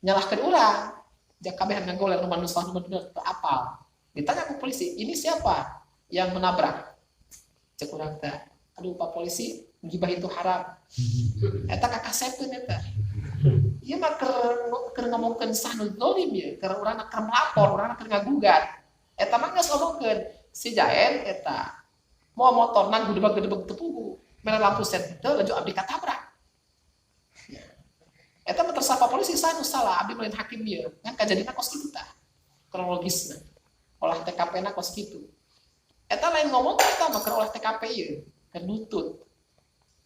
nyalahkan orang jak kabehan ngagaloler nu manusia nu bener teu apal ditanya ke polisi ini siapa yang menabrak cek urang teh aduh Pak polisi gibah itu haram eta kakasepkeun eta ieu mah keur ngomongkeun sahnu zalim ya keur urang keur melapor urang keur ngagugat eta mah geus ngomongkeun si Jaen eta mau motorna gudebag teu pugu mere lampu sen teu laju abdi katabrak eta mah tersapa polisi sahnu salah abdi meureun hakim ieu ngan kajadina kos kitu tah kronologisna olah TKP na kos kitu eta lain ngomong eta mah keur olah TKP ieu keur nutut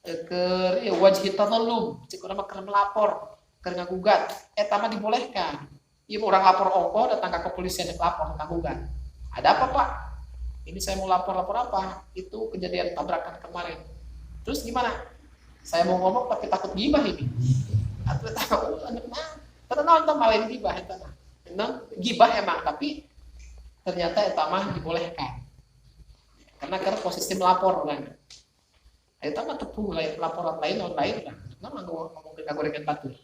keur ya wajib tanallum cek urang mah keur melapor keur ngagugat eta mah dibolehkan ieu urang lapor ongko datang ke kepolisian lapor ngagugat ada apa Pak ini saya mau lapor apa itu kejadian tabrakan kemarin terus gimana saya mau ngomong tapi takut gibah ini atuh tahu tenang malin gibah eta mah gibah emang tapi ternyata eta mah dibolehkan karena posisi melapor kan eta mah tepung laporan lain online lah nama ngomongin kagorengan batur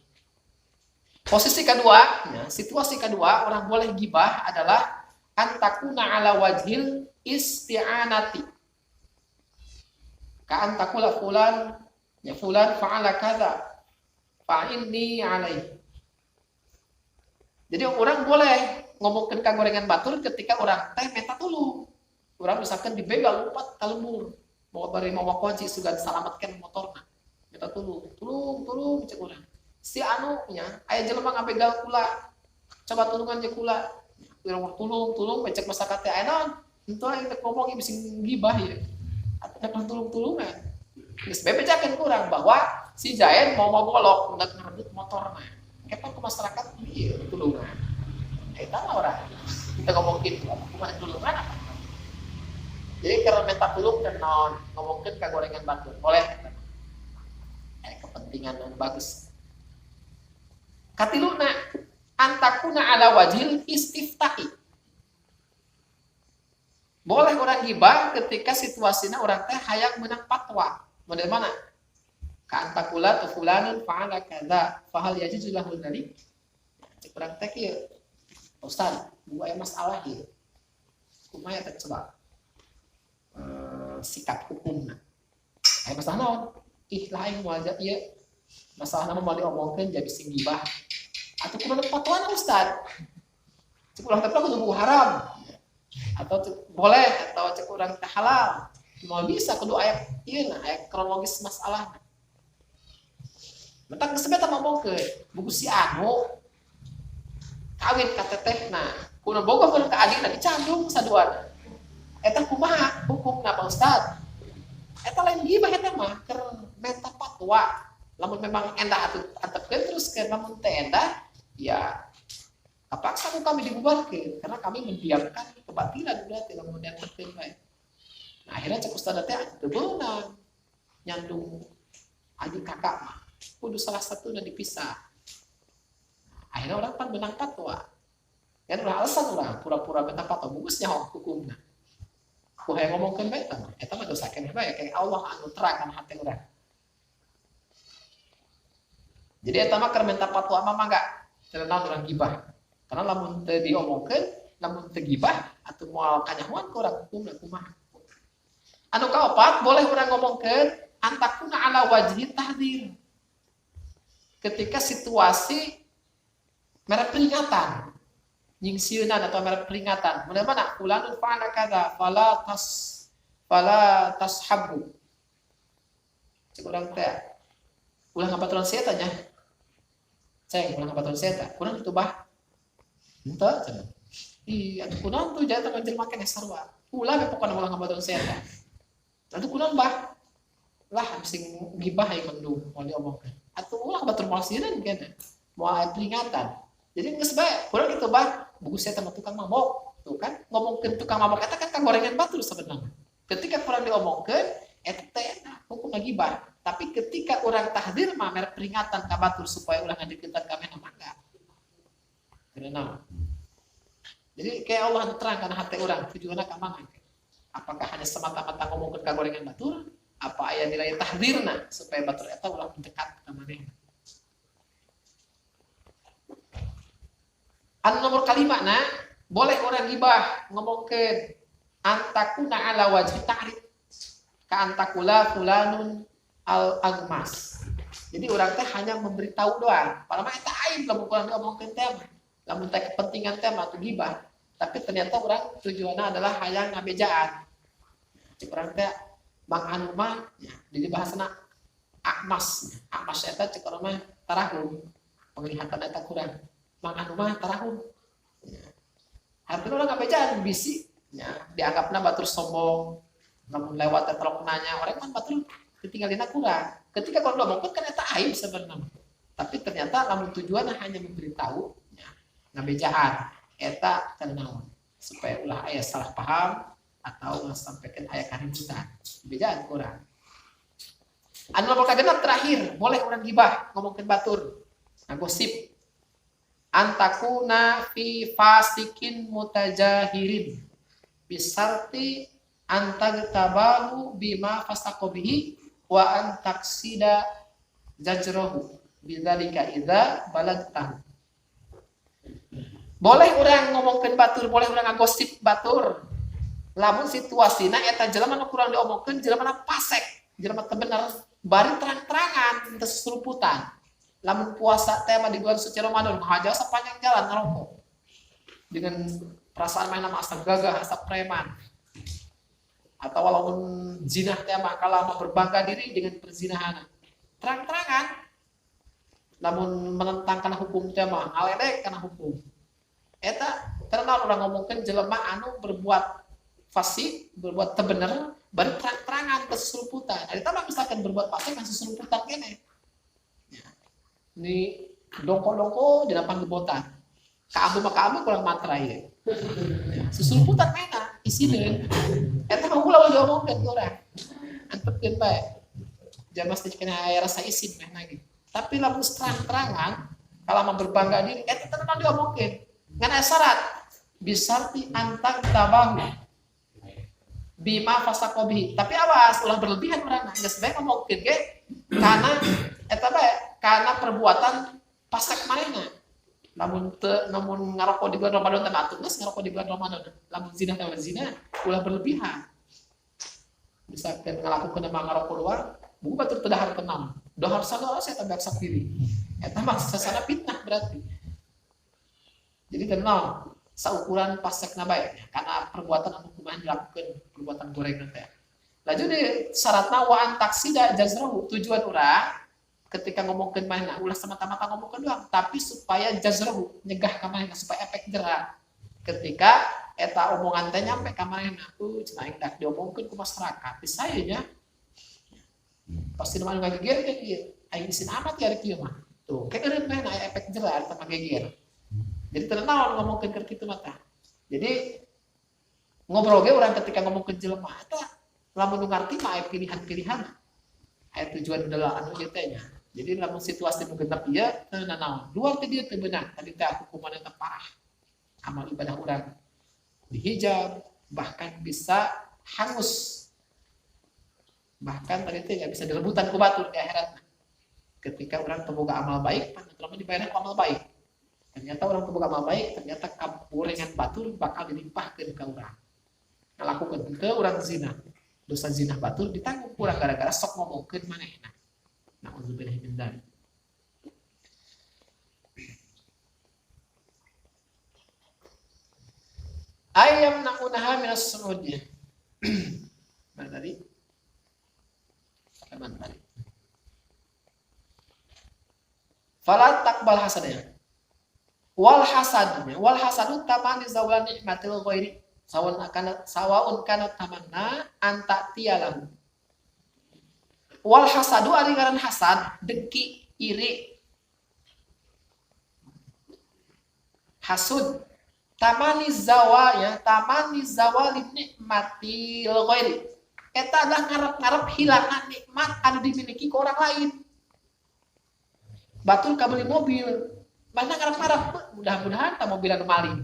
posisi kedua ya, situasi kedua orang boleh gibah adalah antakuna ala wajhil isti'anati ka antakula fulan ya fulan fa'ala kadza fa inni alaihi jadi orang boleh ngomongin kagorengan batur ketika orang teh meta tulung orang misalkan dibegal lompat ka lembur mau bari mau kunci sudah diselamatkan motorna kita tulung cek urang si anunya aya jelema ngabegal kula coba tulungan je kula urang tulung becek masyarakat teh aya naon henteu aing teh ngomong ieu bisi gibah ya atuh tulung-tulungan geus bebejakeun kurang bahwa si Zaid mau mogolok hendak ngarebut motorna kepan ke masyarakat ieu tulungan eta mah urang kita ngomong kitu kumaha tulungan apa jadi karena minta tulung dan naon ngomongkeun ka gorengan batur boleh kepentingan yang bagus. Katiluna antakuna ala wajil istiftahi. Boleh orang gibah ketika situasinya orang teh hayang menang fatwa. Model mana? Ka antakula tu fulanun fa'ala kadza fa hal yajuzu lahu dzalik. Cek urang teh kieu. Ustaz, gua aya masalah ieu. Kumaha teh coba? Sikap hukumna. Aya masalah naon? Ih lain wajah ieu. Masalah nama mau diomongkeun jadi sing gibah. Atau kudu fatwa Ustaz. Cek urang teh kudu haram. Atau boleh atau cek urang teh halal. Mau bisa kudu aya ieu aya kronologis masalahna. Mentak geus beta ngomongkeun, buku si anu kawin ka tetehna. Kudu boga kudu ka adina dicandung saduana. Eta kumaha hukumna Pak Ustaz? Eta lain gibah eta mah keur menta fatwa. Lamun memang endah atepkeun terus ke lamun teh endah ya kapaksa kami dibubarkeun karena kami mendiamkan kebatilan berarti lamun diatepkeun bae. Nah, akhirnya cek ustaz teh teu beunang nyandung adik kakak mah. Kudu salah satunya dipisah. Akhirnya orang pan benang fatwa. Kan ulah alasan urang pura-pura benang fatwa bagus nyaho hukumna. Ku hayang ngomongkeun bae eta mah dosa keneh bae kayak Allah anu terangkan hati urang. Jadi eta mah keur menta fatwa mah enggak terkenal urang gibah. Karena lamun teu diomongkeun, lamun teu gibah atuh moal kanyahoan ku urang hukumna kumaha. Anu kaopat boleh urang ngomongkeun antakuna ala wajhi tahdzir. Ketika situasi merek peringatan. Nyingsieunan atau merek peringatan. Mulai mana? Fulanun fa'ala kadza fala tashabu. Cek urang teh ulah ngabaturan saya tanya. Cek ulah ngabaturan saya teh. Kurang itu bah. Henteu cenah. Ih, atuh kunaon tuh jata menjelma keneh sarua. Ulah we pokona ulah ngabaturan saya teh. Atuh kunaon bah? Lah sing gibah yang mendung mau diomongkeun. Atuh ulah batur moal sieun keneh. Moal peringatan. Jadi geus bae, kurang kitu bah. Buku saya sama tukang mabok. Tuh kan ngomongkeun tukang mabok eta kan kagorengan batur sebenarnya. Ketika kurang diomongkeun eta teh hukum gibah. Tapi ketika orang tahdir mah merek peringatan ka batur supaya ulah ngadeukeutan ka mena mangga. Karena jadi kayak Allah terangkan hati orang tujuanna ka mana? Apakah hanya semata-mata ngomongkeun kagorengan batur? Apa aya nilai tahdirna supaya batur eta ulah mendekat ka manehna? Anu nomor kalimana boleh orang gibah ngomongkeun antakuna ala wajhi ta'rif ka antakula fulanun al-agmas. Jadi orang teh hanya memberitahu doang. Padahal eta aib lamun kurang ngomongkeun teh mah. Lamun teh kepentingan teh mah teu gibah. Tapi ternyata orang tujuanna adalah hayang ngabejaan. Cik urang teh Bang anu mah di bahasana akmas. Akmas eta cek urang mah tarahum. Penglihatan eta kurang. Bang anu mah tarahum. Artinya orang ngabejaan bisi ya, dianggapna batur sombong. Namun lewat telok nanya orang kan batur ketinggalina kurang. Ketika kalau ngomongkeun kan eta aib sebenarnya. Tapi ternyata lamun tujuanna hanya memberitahu ya, ngabejaan eta ternaon supaya ulah aya salah paham atau sampaikan aya kaributan. Bejaan kurang. Anu nomor kagenep terakhir, boleh orang gibah ngomongkeun batur. Gosip. Antakuna fi fasikin mutajahirin bisarti antagtabahu bima fasaqobihi wa antaksida jajrohu bidzalika idza balagtahu. Boleh orang ngomongkeun batur, boleh orang ngagosip batur. Lamun situasina eta jelema nu kurang diomongkeun jelema pasek, jelema teu bener, bari terang-terangan teu suruputan. Lamun puasa teh mah di bulan suci Ramadan haja sepanjang jalan ngerokok. Dengan perasaan main nama asap gagah, asap preman. Atau walaupun zina teh mah kalau mau berbangga diri dengan perzinahan. Terang-terangan. namun menentang karena hukum teh mah ngaledek karena hukum. Eta karena orang ngomongkan jelema anu berbuat fasik, berbuat teu bener, bari terang-terangan ke susuruputan. Eta mah misalkan berbuat fasik kan susuruputan kene. Ya. Ini dongko-dongko di depan gebotan. Ka ambu kurang matra ya. Susuruputan mena isieun. Eta mah ulah diomongkeun ku urang. Antepkeun bae. Jangan mesti kena rasa isin meh lagi. Tapi lamun terang-terangan kalau mau berbangga diri, eta tenan diomongkeun. Ngan syarat bisarti antang tabahu bima fasakobi. Tapi awas ulah berlebihan urang. Geus bae ngomongkeun ge karena eta bae karena perbuatan pasak manehna. Namun ngarokok di bulan Ramadan teh atuh geus ngarokok di bulan Ramadan. Lamun zina teh zina ulah berlebihan. Bisa ngalakukeun ngarokok luar buku batur teu dahar tenang. Dahar sagala saya tabak sapiri. Eta mah sasana fitnah berarti. Jadi tenang saukuran pasekna bae karena perbuatan anu kumaha dilakukeun perbuatan gorengan teh. Lah jadi syaratna wa antaksida jazrahu tujuan urang ketika ngomongkeun manehna ulah semata-mata ngomongkeun doang tapi supaya jazrahu nyegah ka manehna supaya efek jerak. Ketika eta omongan teh nyampe ka manehna cenah aing dak diomongkeun ku masyarakat. Saya nya pasti nama ngageger kan ieu. Aing isin amat ya kieu mah. Tuh, kayak eureun mah aya efek jerak eta ngageger. Jadi tenang ngomongkeun keur kitu mah tah. Jadi ngobrol ge urang ketika ngomongkeun jelema eta lamun nu ngarti mah aya pilihan-pilihan. Aya tujuan heula anu ieu teh nya. Jadi lamun situasi nu genep ieu teu nanaon. Luar teh dieu teu beunang. Tadi teh hukumanna teh parah. Amal ibadah urang dihijab bahkan bisa hangus. Bahkan tadi teh nggak bisa direbutan ku batur di akhirat. Ketika orang terbuka amal baik, panjang dibayar ku amal baik. Ternyata orang terbuka amal baik, ternyata kapurengan batur bakal dilimpahkeun ka urang. Ngalakukeun teu urang zina. Dosa zina batur ditanggung urang gara-gara sok ngomongkeun manehna. Nauzubillah min dzalik. Ayam nakunaha minas su'udnya. Mana tadi? Kapan tadi? Fala takbal hasadnya. Wal hasadu tamani zawal nikmatil ghairi. Sawaun kana tamanna anta tiyalahu. Wal hasadu ari ngaran hasad, dengki, iri. Hasud tamani zawali nikmatil ghairi. Eta adalah ngarep-ngarep hilangan nikmat anu dimiliki ke orang lain. Batur kabeli mobil, mana ngarep-ngarep mudah-mudahan tak mobil anu maling.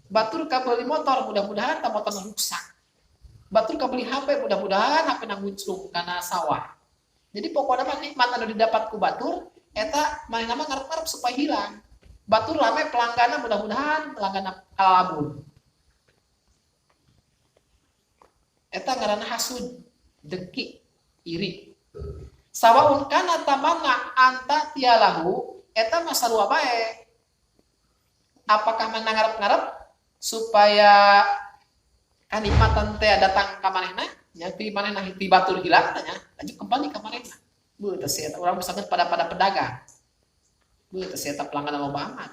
Batur kabeli motor, mudah-mudahan tak motor rusak. Batur kabeli HP, mudah-mudahan HP nang ngunclung kana sawah. Jadi pokoknya mah nikmat anu didapat ku batur, eta manehna mah ngarep-ngarep supaya hilang. Batur rame pelangganna, mudah-mudahan pelangganna kalabur. Eta ngaranna hasud, dengki, iri. Sawaun kana tamanna anta tiyalahu, eta mah sarua bae. Apakah mana ngarep-ngarep supaya kanikmatan teh datang ka manehna, nya ti manehna ti batur hilang tanya, lanjut kembali ka manehna. Beuh teh eta urang misalkan pada pedagang. Beuh teh eta pelanggan loba amat.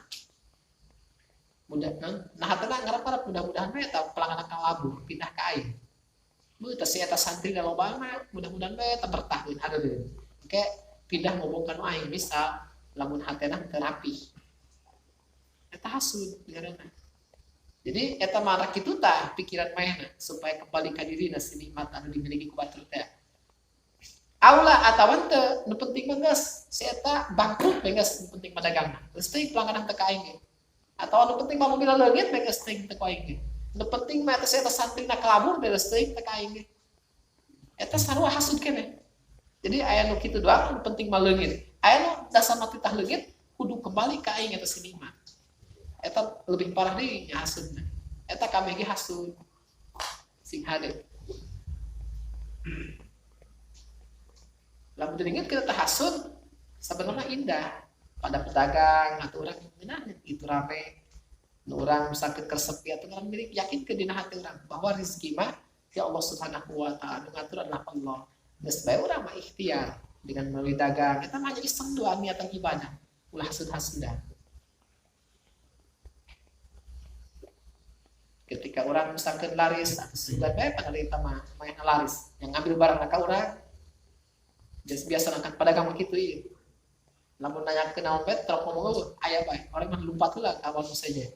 Nah hatana ngarep-ngarep mudah-mudahan we eta pelanggan kalabur pindah ka aing. Bu, teh eta santri da loba mah, mudah-mudahan we teh bertahun hadeun. Oke, pindah ngomongkan aing misal lamun hatena teu rapi. Eta hasud ngaranna. Jadi eta mah kitu tah pikiran manehna supaya kembali ka dirina si nikmat anu dimiliki ku batur teh. Aula atawa teu, nu penting mah geus si eta bangkrut we geus nu penting mah dagangna. Geus teuing pelanggan teh ka aing ge. Atawa nu penting mah mobil leungit we geus teuing teh ka aing ge. Nu penting mah eta santrina kalabur beres teuing teh ka aing ge. Eta sarua hasud keneh. Jadi aya nu kitu doang nu penting mah leungit. Aya nu dasar mah titah leungit kudu kembali ka aing eta si nikmat. Eta lebih parah deui nya hasudna. Eta kabeh ge hasud. Sing hade. Lamun leungit kita teh hasud sebenarnya indah pada pedagang atau orang meunah itu rame. Nu urang misalkan kersepi atau urang milik yakin ke dina hati urang bahwa rezeki mah ya Allah Subhanahu wa taala ngatur adalah Allah. Geus bae urang mah ikhtiar dengan melalui dagang eta mah iseng doa niatan ibadah ulah hasud-hasudan. Ketika orang misalkan laris sudah bae panalita mah main laris yang ngambil barang ka urang jadi biasa angkat pedagang begitu ieu lamun nanya ke naon bet trok ngomong aya bae orang mah lupa tuh lah kawan saja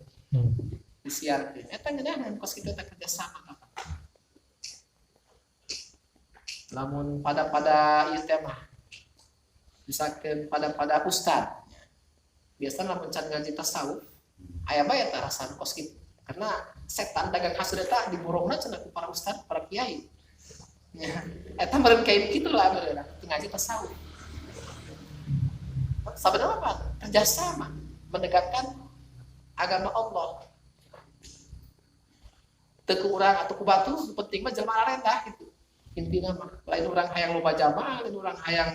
disiarkeun eta ngeunaheun kos kitu teh kerja sama apa lamun pada ieu teh mah misalkan pada ustad biasa lamun can ngaji tasawuf aya bae eta rasan kos kitu karena setan dagang hasud eta diborongna cenah ku para ustad para kiai ya eta meureun kayak gitulah meureun ngaji tasawuf sebenarnya apa kerjasama menegakkan agama Allah teu ku urang atau ku batu penting mah jelema rendah gitu intina mah lain urang hayang loba jamaah lain urang hayang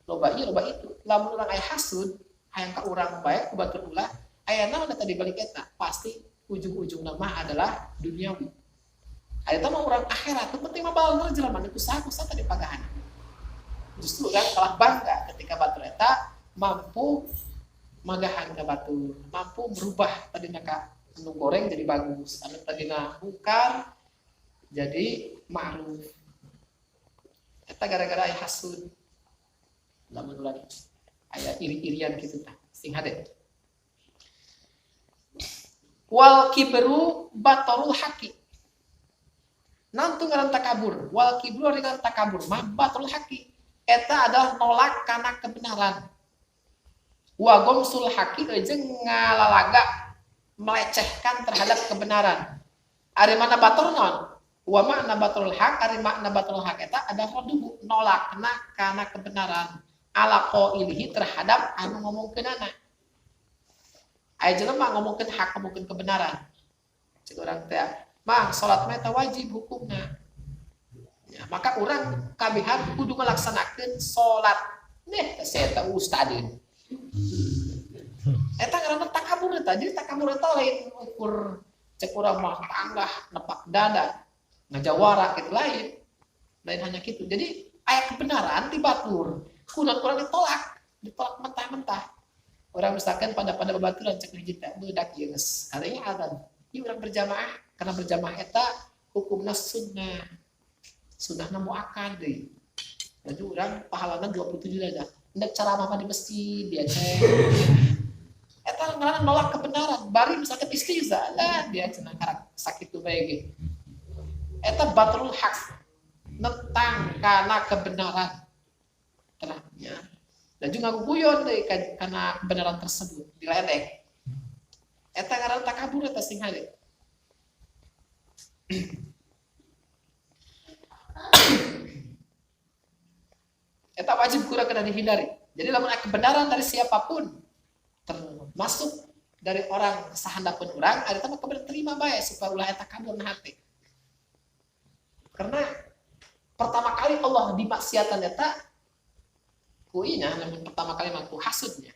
loba ieu loba itu lamun urang aya hasud hayang ka urang bae ku batu ulah aya naon eta di balik eta pasti ujung-ujungna mah adalah duniawi. Eta mah urang akhirat, penting mah bae jelema nu kusaha-kusaha tadi pagahan. Justru urang kalah bangga ketika batur eta mampu magahan ka batur, mampu merubah tadina ka anu goreng jadi bagus, anu tadina mungkar jadi ma'ruf. Eta gara-gara aya hasud. Lamun urang aya iri-irian kitu tah, sing hade. Wal kibru batarul haqi. Nantu ngaran takabur. Wal kibru dengan takabur mah batarul haqi. Eta adalah nolak kana kebenaran. Wa gomsul haqi jeung ngalalaga melecehkan terhadap kebenaran. Ari mana batur naon? Wa makna batarul haq, ari makna batarul haq eta adalah raduhu nolakna kana kebenaran. Ala qailihi terhadap anu ngomongkeunana. Aya jelema ngomongkeun hak, ngomongkeun kebenaran. Cik urang teh, mah salat mah eta wajib hukumna. Ya, maka urang kabehan kudu ngalaksanakeun salat. Neh, saya eta ustadeun. Eta ngaranna takabur eta. Jadi takabur eta lain ukur cek urang mah tanggah, nepak dada, ngajawara kitu lain. Lain hanya kitu. Jadi aya kebenaran di batur, kudu urang ditolak mentah-mentah. Orang misalkan pada babaturan cek hiji teh budak geus arenya adzan ieu urang berjamaah karena berjamaah eta hukumna sunnahna muakkad deui jadi urang pahalana 27 derajat hendak ceramah di masjid dia cek eta ngaranna nolak kebenaran bari misalkan istiza lah dia cenah karak sakitu bae ge eta batrul haq nentang kana kebenaran terahnya dan juga guyon deh karena kebenaran tersebut diledek. Eta ngaran takabur eta sing hade. Eta wajib kurang kena dihindari. Jadi lamun kebenaran dari siapapun termasuk dari orang sahandapun urang ada mah kebenaran terima bae supaya ulah eta kabur na hate. Karena pertama kali Allah dimaksiatan eta kuinya namun pertama kali mampu hasudnya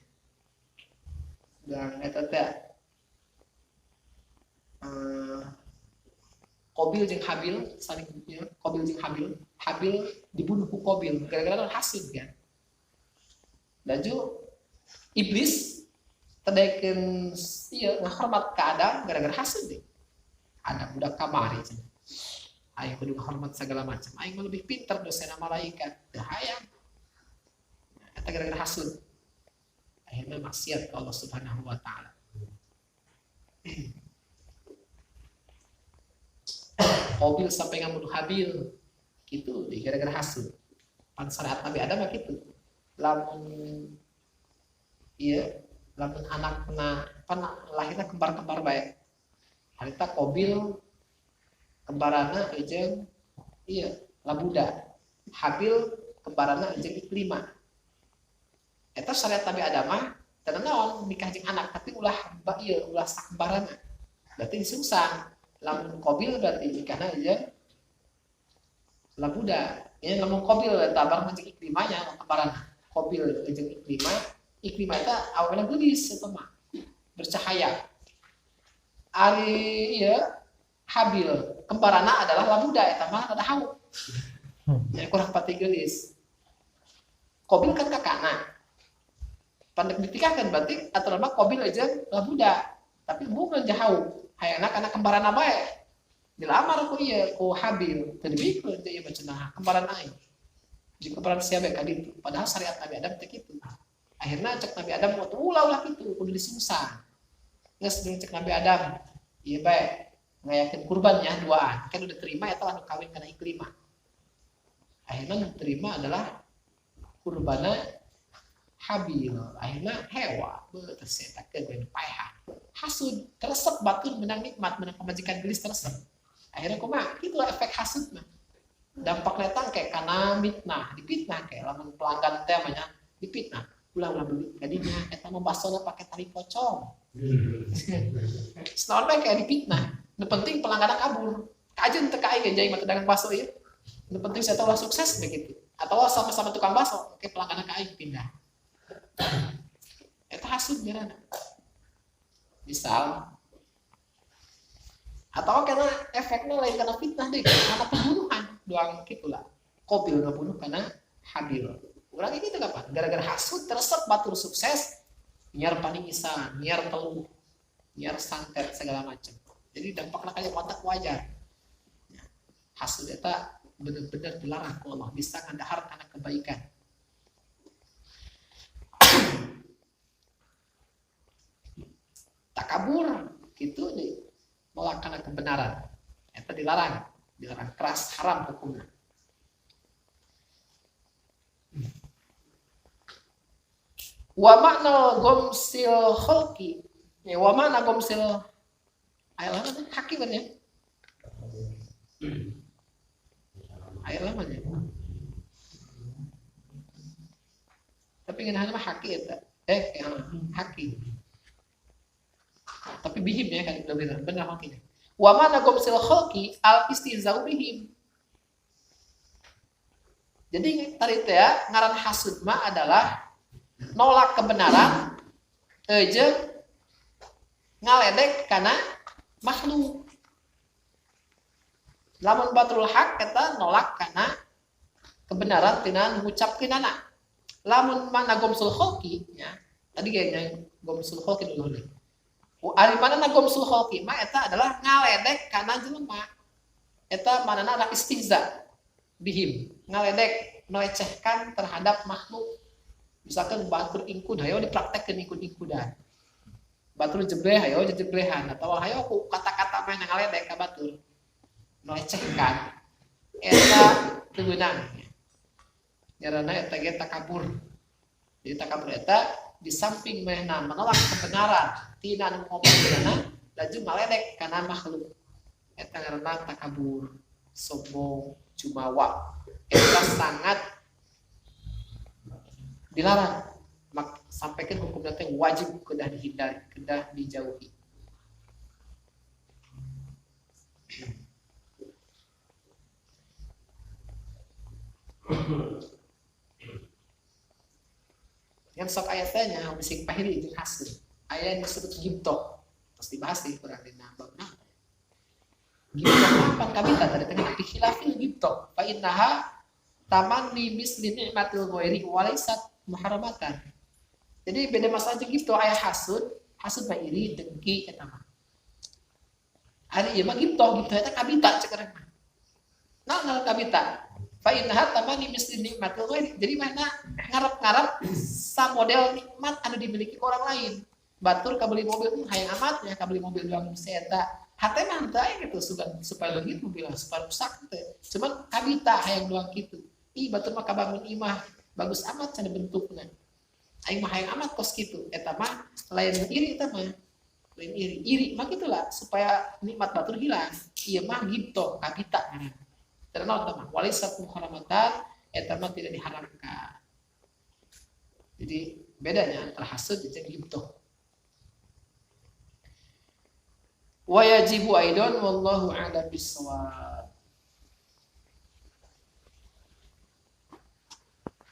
dan eta teh Qabil jeung Habil saling Qabil jeung Habil dibunuh ku Qabil gara-gara hasud kan laju iblis tedaikeun ieu ngahormat ka Adam gara-gara hasud deh Adam budak kamari aing kudu ngahormat segala macam aing lebih pintar dosana malaikat teu hayang eta gara-gara hasud akhirnya maksiat ke Allah Subhanahu wa taala. Qabil sampai ngabunuh Habil gitu gara-gara hasud. Pan syariat Nabi Adam kitu. Lamun anakna pan lahirna kembar-kembar bae. Harita Qabil kembaranna jeung Labuda. Habil kembaranna jeung Iklimah. Eta syariat Nabi Adam mah teu naon nikah jeung anak tapi ulah sakembaranna. Berarti disungsang. Lamun Qabil berarti nikahna jeung Labuda. Ini lamun Qabil eta bareng jeung Iklimahnya kembaranna. Qabil jeung Iklimah eta awalna geulis eta mah bercahaya. Ari Habil kembaranna adalah Labuda eta mah rada hauk. Ya kurang pati geulis. Qabil kan kakakna. Pandek ditikahkan berarti aturan mah Qabil aja lah budak. Tapi bukan jauh. Hayana kana kembaran bae. Dilamar ku ieu ku Habil. Teu dibikeun teh ieu bacenah kembaran aing. Jika kembaran siapa ka ditu. Padahal syariat Nabi Adam teh kitu. Akhirna cek Nabi Adam waktu ulah kitu kudu disungsang. Geus cek Nabi Adam. Ieu bae ngayakeun kurbannya duaan. Kan udah terima eta anu kawin kana Iklimah. Akhirnya yang terima adalah kurbana Habil. Akhirnya hewa tersetakeun we paehan. Hasud teresep batur menang nikmat menang pamajikan gelis teresep. Akhirnya kumaha? Itulah efek hasud mah. Dampak datang kayak kana mitnah, dipitnah kayak lamun pelanggan teh mah dipitnah. Ulah beli kadinya eta mah basona pakai tali pocong. Senaon bae kayak dipitnah. Nu penting pelanggan kabur. Kajeun teu ka aing jadi mah dagang baso ieu. Nu penting saya tahu sukses begitu. Atau sama-sama tukang baso, oke pelanggan ka aing pindah. Eta hasud ngaranna. Misal atau karena efeknya lain karena fitnah deh, karena pembunuhan doang gitulah. Qabil ngabunuh karena Habil. Urang gitu kapan? Gara-gara hasud teresep batur sukses, nyiar paningisan, nyiar teluh, nyiar santet segala macam. Jadi dampaknya kayak watak wajar. Hasud eta benar-benar dilarang Allah, bisa ngandahar karena kebaikan. Takabur gitu deh. Nolak karena kebenaran. Itu dilarang keras, haram hukumnya. Wa makna gomsil khalqi. Ya, wa makna gomsil air lama tuh haki kan ya? Air lama ya. Tapi ngene mah haki eta. Haki. Tapi bihim ya kan benar haknya. Wa mana gomsil khalqi al istihza'u bihim. Jadi tadi teh ya, ngaran hasud mah adalah nolak kebenaran aja ngaledek kana makhluk. Lamun batrul haq eta nolak kana kebenaran tina ngucapkeunana. Lamun mana gomsul khalqi ya. Tadi kayaknya gomsul khalqi dulu nih. Ari manana gomsul khalqi mah eta adalah ngaledek kana jelema. Eta manana ada istihza bihim, ngaledek melecehkan terhadap makhluk. Misalkan batur ingkun hayo dipraktekkeun ingkun-ingkunan. Batur jebreh hayo jebrehan atau hayo ku kata-kata mah ngaledek ka batur. Melecehkan. Eta teu beunang. Ngaranna eta ge takabur. Jadi takabur eta di samping mehna menolak kebenaran tina anu ngomongkeunana laju ngaledek kana makhluk eta ngaranna takabur sombong jumawa eta sangat dilarang sampaikan hukumna teh wajib kedah dihindari kedah dijauhi. Yang sok ayatnya bisik pahiri itu hasil ayat yang disebut gibtoh terus dibahas di Quran di nababna gibtoh apa kabita dari tengah khilafil gibtoh fa innaha tamanni misli ni'matil ghairi walaysat muharramatan. Jadi beda masalah jeung gibtoh aya hasud mah iri dengki eta mah ari ieu mah gibtoh eta kabita cek urang mah naon kabita fa innaha tamani misli nikmatil ghairi. Jadi mana ngarep-ngarep sa model nikmat anu dimiliki orang lain. Batur kabeli mobil hayang amat ya kabeli mobil doang eta. Hate mah teu aya gitu supaya leungit mobil supaya rusak teh. Cuman kabita hayang doang kitu. Ih batur mah kabangun imah bagus amat cenah bentukna. Aing mah hayang amat kos kitu. Eta mah lain iri eta mah. Lain iri. Iri mah gitulah supaya nikmat batur hilang. Ieu mah gibtoh kabita ngaranna. Terkenal teman, walisat muharamatan, eta mah tidak diharamkan. Jadi bedanya antara hasud dan gibtoh. Wa yajibu aidan wallahu a'lam bissawab.